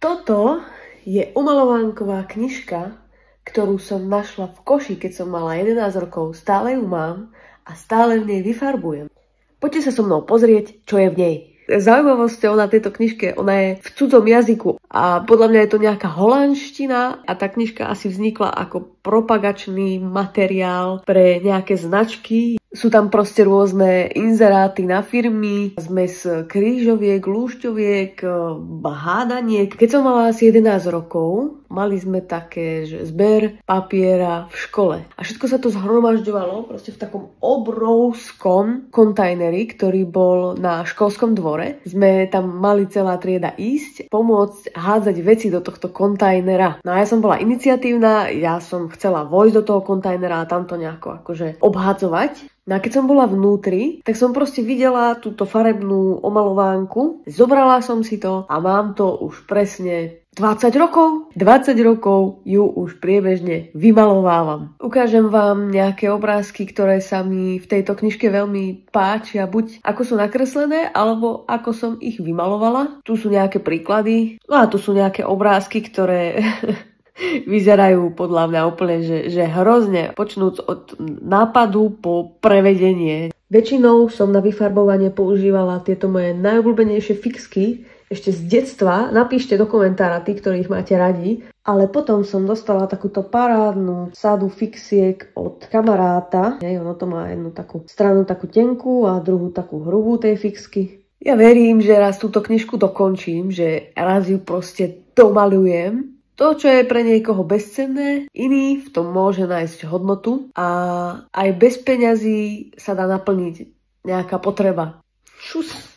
Toto je umalovánková knižka, ktorú som našla v koši, keď som mala 11 rokov. Stále ju mám a stále v nej vyfarbujem. Poďte sa so mnou pozrieť, čo je v nej. Zaujímavosťou na tejto knižke, ona je v cudzom jazyku a podľa mňa je to nejaká holandština a tá knižka asi vznikla ako propagačný materiál pre nejaké značky. Sú tam proste rôzne inzeráty na firmy, zmes krížoviek, lúšťoviek, hádaniek. Keď som mala asi 11 rokov, mali sme také, že zber papiera v škole. A všetko sa to zhromažďovalo proste v takom obrovskom kontajneri, ktorý bol na školskom dvore. Sme tam mali celá trieda ísť, pomôcť hádzať veci do tohto kontajnera. No a ja som bola iniciatívna, ja som chcela vojsť do toho kontajnera a tam to nejako akože obhádzovať. No a keď som bola vnútri, tak som proste videla túto farebnú omalovánku, zobrala som si to a mám to už presne 20 rokov. 20 rokov ju už priebežne vymalovávam. Ukážem vám nejaké obrázky, ktoré sa mi v tejto knižke veľmi páčia, buď ako sú nakreslené, alebo ako som ich vymalovala. Tu sú nejaké príklady, no a tu sú nejaké obrázky, ktoré vyzerajú podľa mňa úplne, že hrozne, počnúc od nápadu po prevedenie. Väčšinou som na vyfarbovanie používala tieto moje najobľúbenejšie fixky, ešte z detstva. Napíšte do komentára tí, ktorí ich máte radi. Ale potom som dostala takúto parádnu sadu fixiek od kamaráta. Ono to má jednu takú stranu takú tenkú a druhú takú hrubú tej fixky. Ja verím, že raz túto knižku dokončím, že raz ju proste domalujem. To, čo je pre niekoho bezcenné, iný v tom môže nájsť hodnotu a aj bez peňazí sa dá naplniť nejaká potreba. Šus!